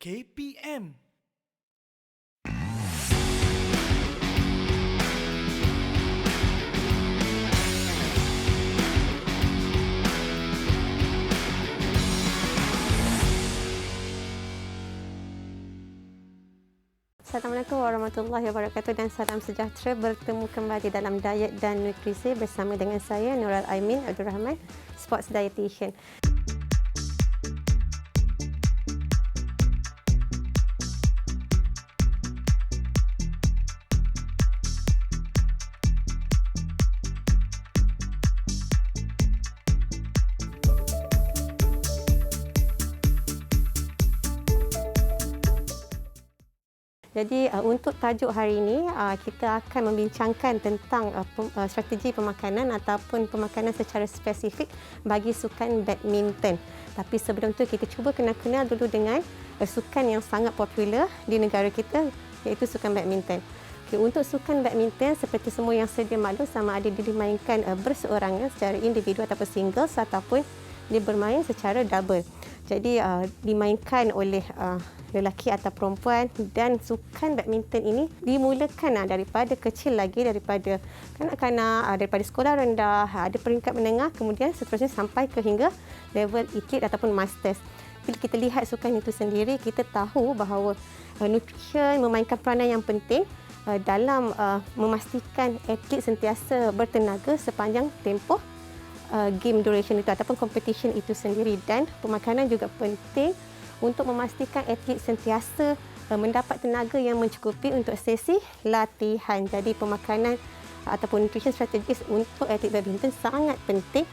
KPM. Assalamualaikum warahmatullahi wabarakatuh dan salam sejahtera. Bertemu kembali dalam Diet dan Nutrisi bersama dengan saya Nurul Aimin Abdul Rahman, Sports Dietitian. Jadi untuk tajuk hari ini kita akan membincangkan tentang strategi pemakanan ataupun pemakanan secara spesifik bagi sukan badminton. Tapi sebelum tu kita cuba kenal dulu dengan sukan yang sangat popular di negara kita, iaitu sukan badminton. Okay, untuk sukan badminton seperti semua yang sedia maklum, sama ada dia dimainkan berseorangan secara individu ataupun singles ataupun dia bermain secara double. Jadi dimainkan oleh lelaki atau perempuan, dan sukan badminton ini dimulakan daripada kecil lagi, daripada kanak-kanak, daripada sekolah rendah, ada peringkat menengah, kemudian seterusnya sampai ke hingga level atlet ataupun masters. Bila kita lihat sukan itu sendiri, kita tahu bahawa nutrition memainkan peranan yang penting dalam memastikan atlet sentiasa bertenaga sepanjang tempoh game duration itu ataupun competition itu sendiri, dan pemakanan juga penting untuk memastikan atlet sentiasa mendapat tenaga yang mencukupi untuk sesi latihan. Jadi pemakanan ataupun nutrition strategis untuk atlet badminton sangat penting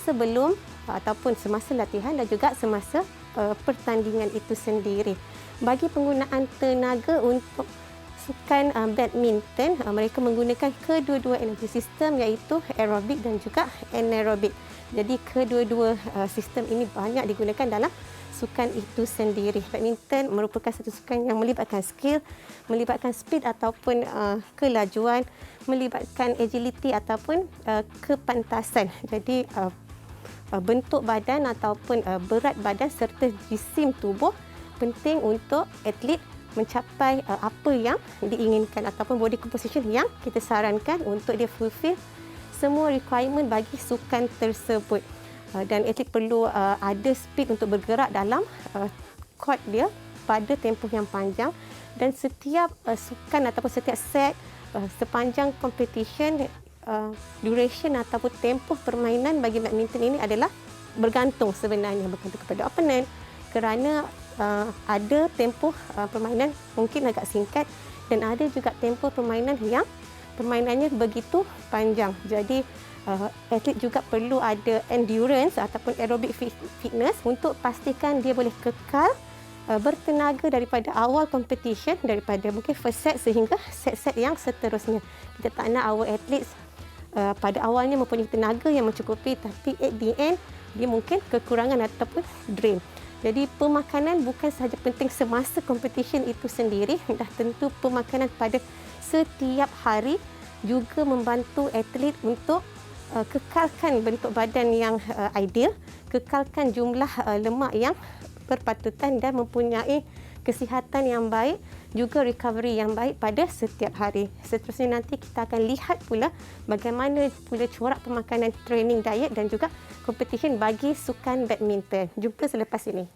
sebelum ataupun semasa latihan dan juga semasa pertandingan itu sendiri. Bagi penggunaan tenaga untuk sukan badminton, mereka menggunakan kedua-dua energi sistem, iaitu aerobik dan juga anaerobik. Jadi kedua-dua sistem ini banyak digunakan dalam sukan itu sendiri. Badminton merupakan satu sukan yang melibatkan skill, melibatkan speed ataupun kelajuan, melibatkan agility ataupun kepantasan. Jadi bentuk badan ataupun berat badan serta jisim tubuh penting untuk atlet mencapai apa yang diinginkan ataupun body composition yang kita sarankan untuk dia fulfill semua requirement bagi sukan tersebut. Dan atlet perlu ada speed untuk bergerak dalam court dia pada tempoh yang panjang, dan setiap sukan ataupun setiap set sepanjang competition, duration ataupun tempoh permainan bagi badminton ini adalah bergantung kepada opponent, kerana ada tempoh permainan mungkin agak singkat dan ada juga tempoh permainan yang permainannya begitu panjang. Jadi atlet juga perlu ada endurance ataupun aerobic fitness untuk pastikan dia boleh kekal bertenaga daripada awal competition, daripada mungkin first set sehingga set-set yang seterusnya. Kita tak nak our athletes pada awalnya mempunyai tenaga yang mencukupi, tapi at the end dia mungkin kekurangan ataupun drain. Jadi pemakanan bukan sahaja penting semasa competition itu sendiri, dah tentu pemakanan pada setiap hari juga membantu atlet untuk kekalkan bentuk badan yang ideal, kekalkan jumlah lemak yang berpatutan dan mempunyai kesihatan yang baik, juga recovery yang baik pada setiap hari. Seterusnya nanti kita akan lihat pula bagaimana pula corak pemakanan, training, diet dan juga competition bagi sukan badminton. Jumpa selepas ini.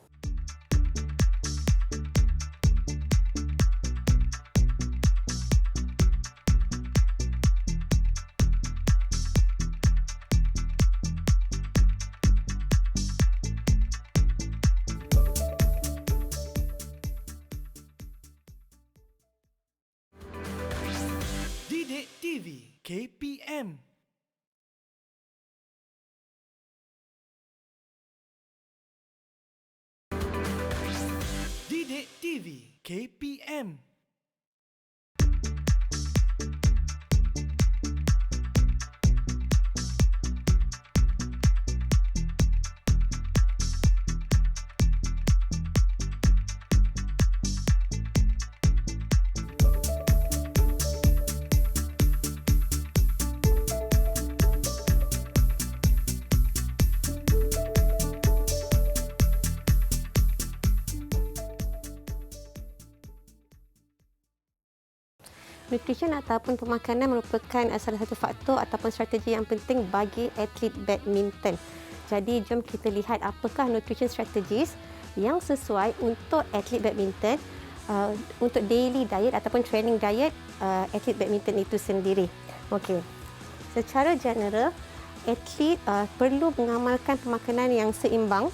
Didik TV KPM. Didik TV KPM. Nutrition ataupun pemakanan merupakan salah satu faktor ataupun strategi yang penting bagi atlet badminton. Jadi jom kita lihat apakah nutrition strategies yang sesuai untuk atlet badminton, untuk daily diet ataupun training diet atlet badminton itu sendiri. Okey. Secara general, atlet perlu mengamalkan pemakanan yang seimbang,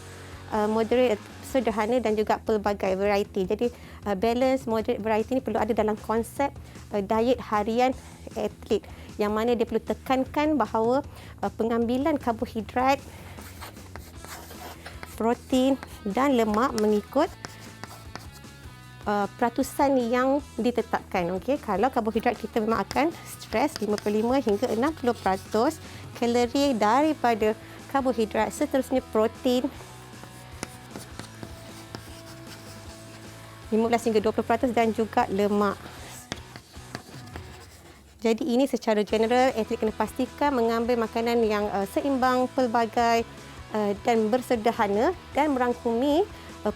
moderate, sederhana dan juga pelbagai variety. Jadi balance, moderate, variety ini perlu ada dalam konsep diet harian atlet, yang mana dia perlu tekankan bahawa pengambilan karbohidrat, protein dan lemak mengikut peratusan yang ditetapkan. Okey, kalau karbohidrat kita memang akan stres 55 hingga 60% kalori daripada karbohidrat, seterusnya protein 15 hingga 20% dan juga lemak. Jadi ini secara general atlet kena pastikan mengambil makanan yang seimbang, pelbagai dan bersederhana dan merangkumi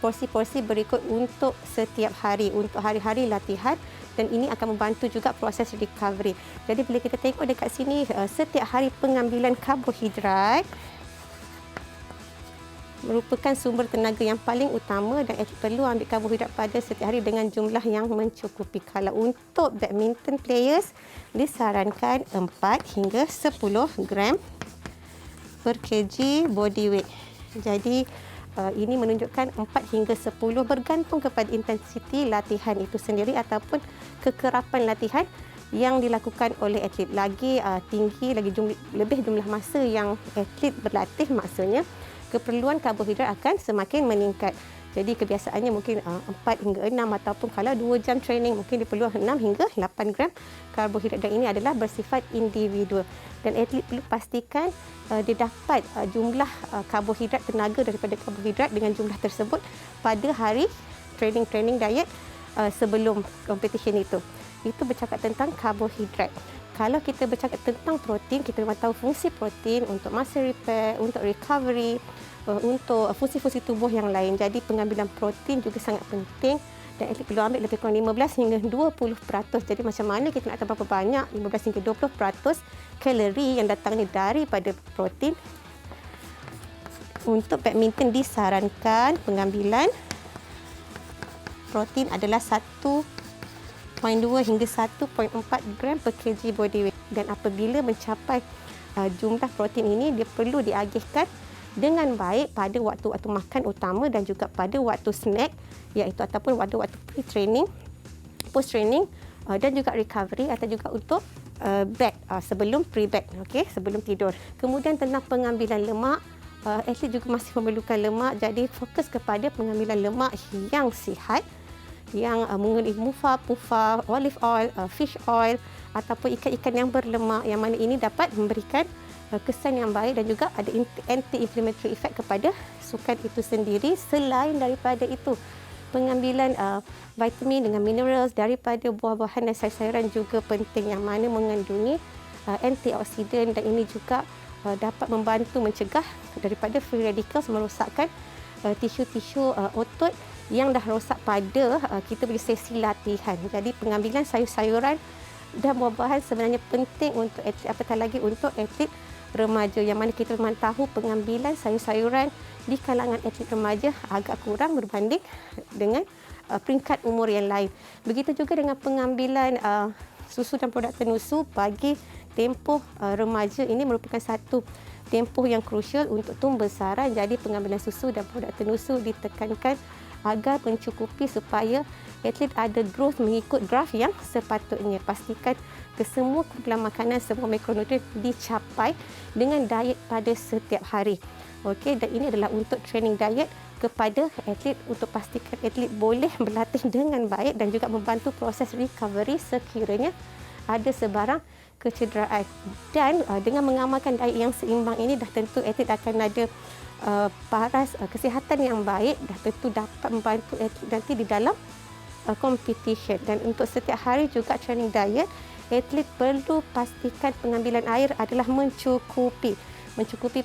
porsi-porsi berikut untuk setiap hari, untuk hari-hari latihan, dan ini akan membantu juga proses recovery. Jadi bila kita tengok dekat sini, setiap hari pengambilan karbohidrat merupakan sumber tenaga yang paling utama dan atlet perlu ambil karbohidrat pada setiap hari dengan jumlah yang mencukupi. Kalau untuk badminton players, disarankan 4 hingga 10 gram per kg body weight. Jadi ini menunjukkan 4 hingga 10 bergantung kepada intensiti latihan itu sendiri ataupun kekerapan latihan yang dilakukan oleh atlet. Lagi tinggi, lagi lebih jumlah masa yang atlet berlatih, maksudnya keperluan karbohidrat akan semakin meningkat. Jadi kebiasaannya mungkin 4 hingga 6 ataupun kalau 2 jam training mungkin dia perlu 6 hingga 8 gram karbohidrat, dan ini adalah bersifat individual. Dan atlet perlu pastikan dia dapat jumlah karbohidrat, tenaga daripada karbohidrat dengan jumlah tersebut pada hari training diet sebelum competition itu. Itu bercakap tentang karbohidrat. Kalau kita bercakap tentang protein, kita memang tahu fungsi protein untuk muscle repair, untuk recovery, untuk fungsi-fungsi tubuh yang lain. Jadi pengambilan protein juga sangat penting dan atlet perlu ambil lebih kurang 15 hingga 20%. Jadi macam mana kita nak tahu berapa banyak 15 hingga 20% kalori yang datangnya daripada protein. Untuk badminton disarankan pengambilan protein adalah 1.2 hingga 1.4 gram per kg body weight, dan apabila mencapai jumlah protein ini, dia perlu diagihkan dengan baik pada waktu-waktu makan utama dan juga pada waktu snack, iaitu ataupun waktu pre-training, post-training dan juga recovery, atau juga untuk bed, sebelum pre-bed, okey, sebelum tidur. Kemudian tentang pengambilan lemak, atlet juga masih memerlukan lemak, jadi fokus kepada pengambilan lemak yang sihat, yang mengandung mufa, pufa, olive oil, fish oil ataupun ikan-ikan yang berlemak, yang mana ini dapat memberikan kesan yang baik dan juga ada anti-inflammatory effect kepada sukan itu sendiri. Selain daripada itu, pengambilan vitamin dengan minerals daripada buah-buahan dan sayur-sayuran juga penting, yang mana mengandungi antioksidan, dan ini juga dapat membantu mencegah daripada free radicals merosakkan tisu-tisu otot yang dah rosak pada kita punya sesi latihan. Jadi pengambilan sayur-sayuran dan buah-buahan sebenarnya penting untuk atlet, apatah lagi untuk atlet remaja, yang mana kita memang tahu pengambilan sayur-sayuran di kalangan atlet remaja agak kurang berbanding dengan peringkat umur yang lain. Begitu juga dengan pengambilan susu dan produk tenusu bagi tempoh remaja. Ini merupakan satu tempoh yang krusial untuk tumbuh besaran. Jadi pengambilan susu dan produk tenusu ditekankan agar mencukupi supaya atlet ada growth mengikut graf yang sepatutnya. Pastikan kesemua kumpulan makanan, semua makronutrien dicapai dengan diet pada setiap hari. Okey, dan ini adalah untuk training diet kepada atlet, untuk pastikan atlet boleh berlatih dengan baik dan juga membantu proses recovery sekiranya ada sebarang kecederaan. Dan dengan mengamalkan diet yang seimbang ini, dah tentu atlet akan ada paras kesihatan yang baik, dah tentu dapat membantu atlet nanti di dalam competition. Dan untuk setiap hari juga training diet, atlet perlu pastikan pengambilan air adalah mencukupi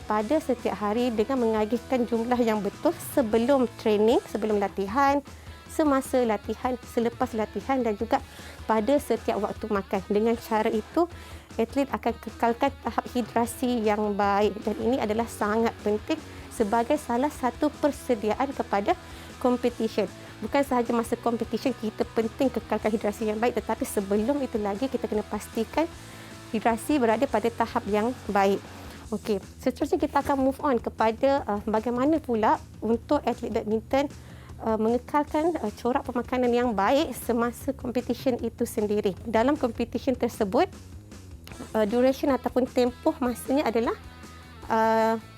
pada setiap hari dengan mengagihkan jumlah yang betul sebelum training, sebelum latihan, semasa latihan, selepas latihan dan juga pada setiap waktu makan. Dengan cara itu, atlet akan kekalkan tahap hidrasi yang baik dan ini adalah sangat penting sebagai salah satu persediaan kepada competition. Bukan sahaja masa competition kita penting kekalkan hidrasi yang baik, tetapi sebelum itu lagi kita kena pastikan hidrasi berada pada tahap yang baik. Okey, seterusnya kita akan move on kepada bagaimana pula untuk atlet badminton mengekalkan corak pemakanan yang baik semasa competition itu sendiri. Dalam competition tersebut, duration ataupun tempoh masanya adalah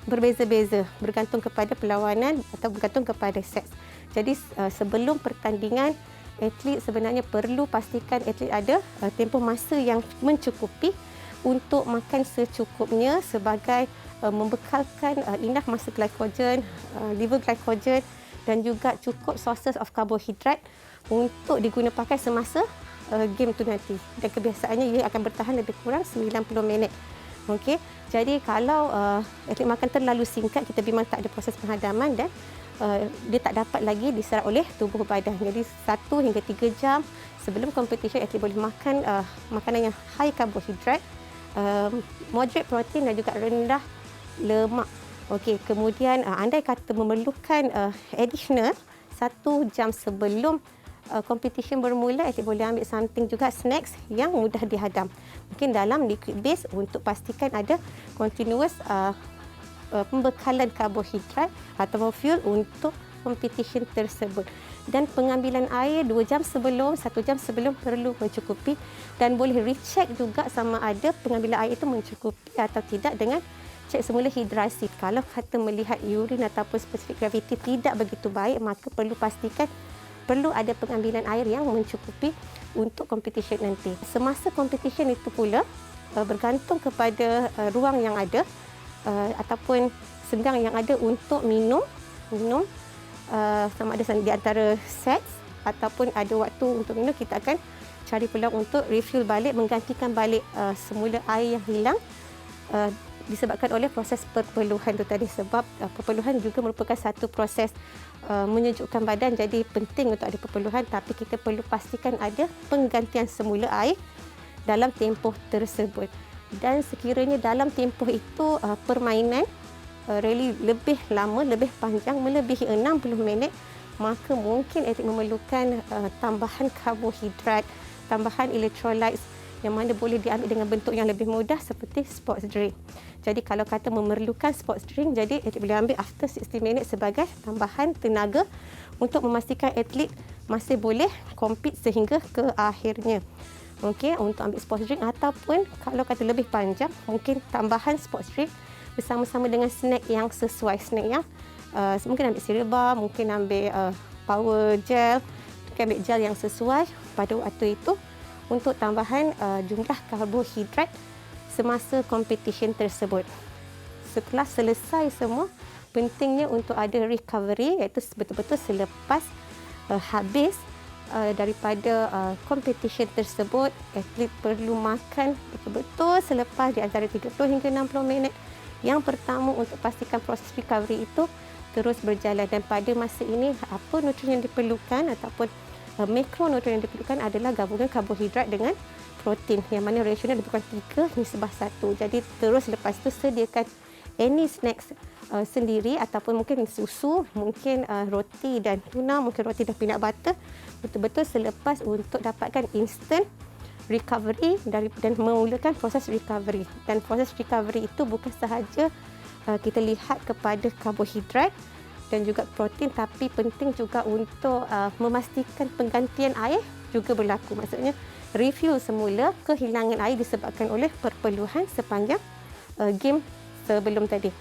berbeza-beza bergantung kepada perlawanan atau bergantung kepada sets. Jadi sebelum pertandingan, atlet sebenarnya perlu pastikan atlet ada tempoh masa yang mencukupi untuk makan secukupnya sebagai membekalkan enough masa glycogen, liver glycogen dan juga cukup sources of carbohydrate untuk digunakan pakai semasa game tu nanti. Dan kebiasaannya ia akan bertahan lebih kurang 90 minit. Okey. Jadi kalau atlet makan terlalu singkat, kita memang tak ada proses penghadaman dan dia tak dapat lagi diserap oleh tubuh badan. Jadi 1 hingga 3 jam sebelum competition, atlet boleh makan makanan yang high carbohydrate, moderate protein dan juga rendah lemak. Okey, kemudian andai kata memerlukan additional 1 jam sebelum competition bermula, atlet boleh ambil something juga, snacks yang mudah dihadam. Mungkin dalam liquid base untuk pastikan ada continuous pembekalan karbohidrat atau fuel untuk competition tersebut. Dan pengambilan air 2 jam sebelum, 1 jam sebelum perlu mencukupi dan boleh recheck juga sama ada pengambilan air itu mencukupi atau tidak dengan cek semula hidrasi. Kalau kata melihat urin ataupun specific gravity tidak begitu baik, maka perlu pastikan perlu ada pengambilan air yang mencukupi untuk competition nanti. Semasa competition itu pula bergantung kepada ruang yang ada ataupun senggang yang ada untuk minum sama ada di antara sets ataupun ada waktu untuk minum, kita akan cari peluang untuk refill balik, menggantikan balik semula air yang hilang disebabkan oleh proses perpeluhan itu tadi. Sebab perpeluhan juga merupakan satu proses menyejukkan badan, jadi penting untuk ada perpeluhan, tapi kita perlu pastikan ada penggantian semula air dalam tempoh tersebut. Dan sekiranya dalam tempoh itu permainan really lebih lama, lebih panjang, melebihi 60 minit, maka mungkin atlet memerlukan tambahan karbohidrat, tambahan electrolytes yang mana boleh diambil dengan bentuk yang lebih mudah seperti sports drink. Jadi kalau kata memerlukan sports drink, jadi atlet boleh ambil after 60 minit sebagai tambahan tenaga untuk memastikan atlet masih boleh compete sehingga ke akhirnya. Okey, untuk ambil sports drink ataupun kalau kata lebih panjang, mungkin tambahan sports drink bersama-sama dengan snack yang sesuai. Snack yang mungkin ambil cereal bar, mungkin ambil power gel, mungkin ambil gel yang sesuai pada waktu itu untuk tambahan jumlah karbohidrat semasa competition tersebut. Setelah selesai semua, pentingnya untuk ada recovery, iaitu betul-betul selepas habis daripada competition tersebut, atlet perlu makan betul-betul selepas di antara 30 hingga 60 minit. Yang pertama untuk pastikan proses recovery itu terus berjalan, dan pada masa ini apa nutrien yang diperlukan ataupun makronutrien yang diperlukan adalah gabungan karbohidrat dengan protein yang mana rasionya lebih kurang 3:1. Jadi terus lepas itu sediakan any snacks sendiri ataupun mungkin susu, mungkin roti dan tuna, mungkin roti dan peanut butter betul-betul selepas untuk dapatkan instant recovery dan memulakan proses recovery. Dan proses recovery itu bukan sahaja kita lihat kepada karbohidrat dan juga protein, tapi penting juga untuk memastikan penggantian air juga berlaku. Maksudnya refill semula kehilangan air disebabkan oleh perpeluhan sepanjang game sebelum tadi.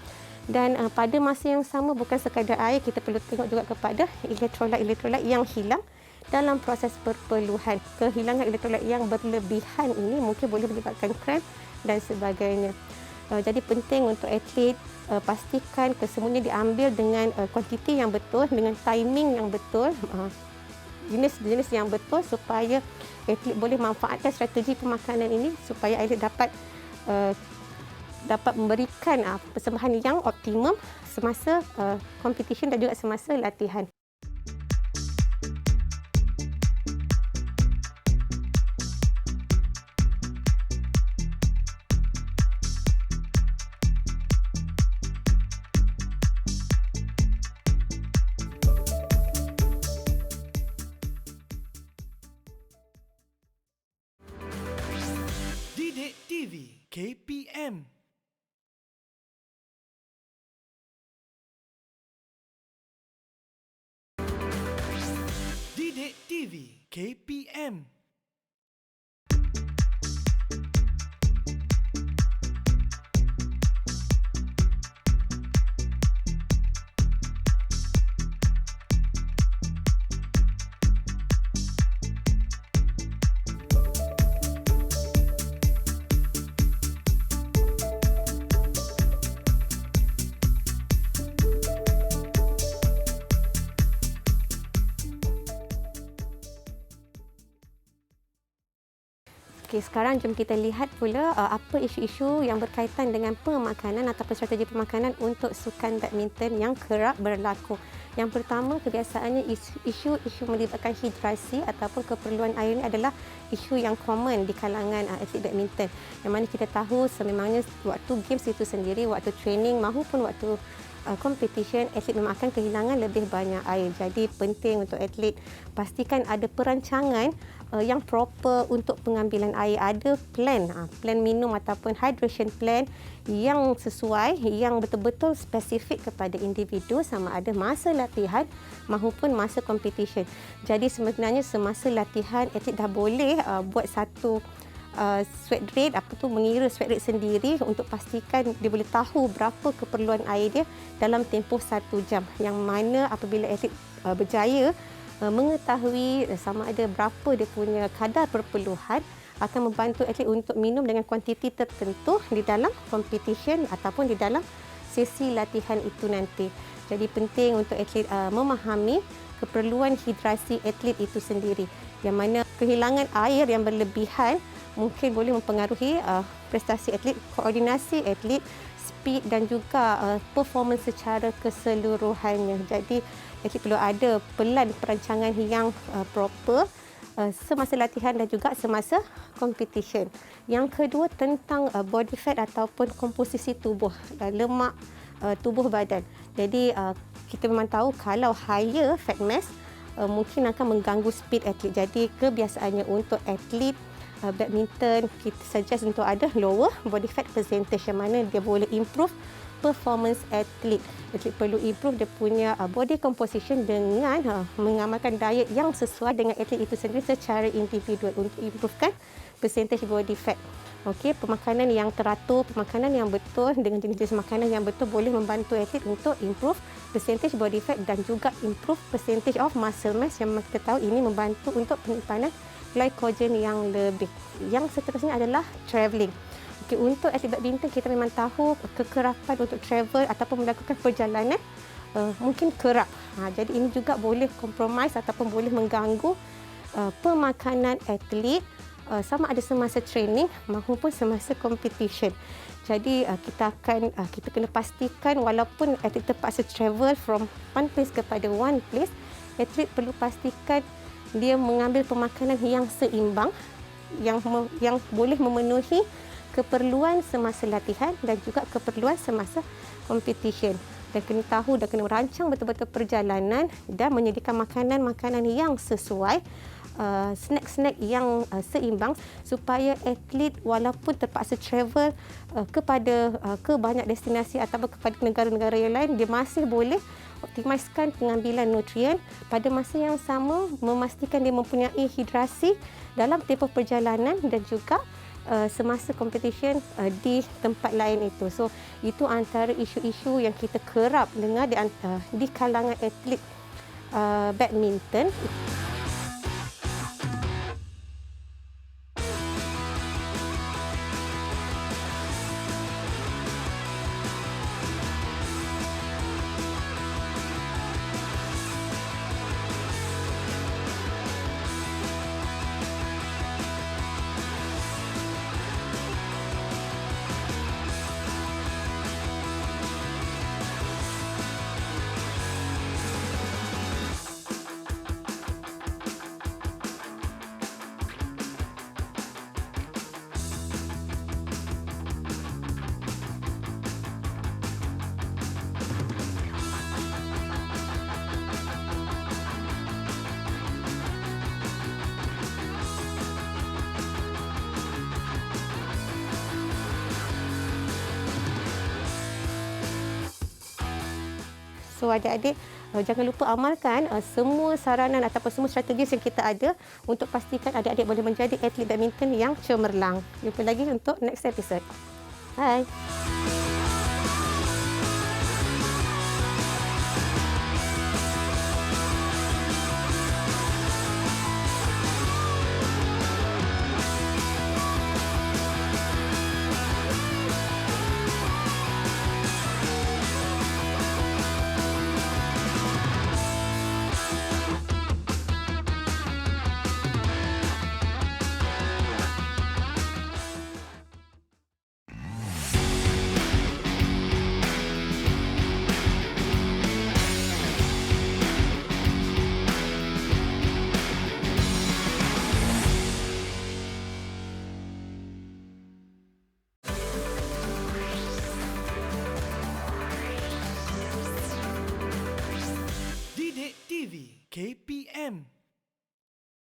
Dan pada masa yang sama, bukan sekadar air, kita perlu tengok juga kepada elektrolit yang hilang dalam proses perpeluhan. Kehilangan elektrolit yang berlebihan ini mungkin boleh menyebabkan cramp dan sebagainya. Jadi penting untuk atlet pastikan kesemuanya diambil dengan kuantiti yang betul, dengan timing yang betul, jenis-jenis yang betul supaya atlet boleh manfaatkan strategi pemakanan ini supaya atlet dapat memberikan persembahan yang optimum semasa competition dan juga semasa latihan. KPM. Didik TV KPM. Okey, sekarang jom kita lihat pula apa isu-isu yang berkaitan dengan pemakanan ataupun strategi pemakanan untuk sukan badminton yang kerap berlaku. Yang pertama, kebiasaannya isu melibatkan hidrasi ataupun keperluan air ini adalah isu yang common di kalangan atlet badminton. Yang mana kita tahu sememangnya waktu games itu sendiri, waktu training maupun waktu competition, atlet memang akan kehilangan lebih banyak air. Jadi penting untuk atlet pastikan ada perancangan yang proper untuk pengambilan air. Ada plan minum ataupun hydration plan yang sesuai, yang betul-betul spesifik kepada individu, sama ada masa latihan maupun masa competition. Jadi sebenarnya semasa latihan atlet dah boleh buat satu sweat rate, mengira sweat rate sendiri untuk pastikan dia boleh tahu berapa keperluan air dia dalam tempoh 1 jam. Yang mana apabila atlet berjaya mengetahui sama ada berapa dia punya kadar perperluan, akan membantu atlet untuk minum dengan kuantiti tertentu di dalam competition ataupun di dalam sesi latihan itu nanti. Jadi penting untuk atlet memahami keperluan hidrasi atlet itu sendiri. Yang mana kehilangan air yang berlebihan mungkin boleh mempengaruhi prestasi atlet, koordinasi atlet, speed dan juga performance secara keseluruhannya. Jadi atlet perlu ada perancangan yang proper semasa latihan dan juga semasa competition. Yang kedua tentang body fat ataupun komposisi tubuh, lemak tubuh badan. Jadi kita memang tahu kalau higher fat mass mungkin akan mengganggu speed atlet. Jadi kebiasaannya untuk atlet badminton kita suggest untuk ada lower body fat percentage, yang mana dia boleh improve performance atlet. Atlet perlu improve dia punya body composition dengan mengamalkan diet yang sesuai dengan atlet itu sendiri secara individual untuk improvekan percentage body fat. Okey, pemakanan yang teratur, pemakanan yang betul dengan jenis-jenis makanan yang betul boleh membantu atlet untuk improve percentage body fat dan juga improve percentage of muscle mass, yang kita tahu ini membantu untuk penyimpanan glycogen yang lebih. Yang seterusnya adalah travelling. Okay, untuk atlet badminton kita memang tahu kekerapan untuk travel ataupun melakukan perjalanan mungkin kerap. Jadi ini juga boleh compromise ataupun boleh mengganggu pemakanan atlet sama ada semasa training maupun semasa competition. Jadi kita kena pastikan walaupun atlet terpaksa travel from one place kepada one place, atlet perlu pastikan dia mengambil pemakanan yang seimbang, yang boleh memenuhi keperluan semasa latihan dan juga keperluan semasa competition. Dan kena tahu dan kena merancang betul-betul perjalanan dan menyediakan makanan-makanan yang sesuai, snack-snack yang seimbang supaya atlet walaupun terpaksa travel ke banyak destinasi atau kepada negara-negara yang lain, dia masih boleh optimiskan pengambilan nutrien, pada masa yang sama memastikan dia mempunyai hidrasi dalam tempoh perjalanan dan juga semasa competition di tempat lain itu. So itu antara isu-isu yang kita kerap dengar di kalangan atlet badminton. So adik-adik jangan lupa amalkan semua saranan ataupun semua strategi yang kita ada untuk pastikan adik-adik boleh menjadi atlet badminton yang cemerlang. Jumpa lagi untuk next episode. Bye. Didik TV KPM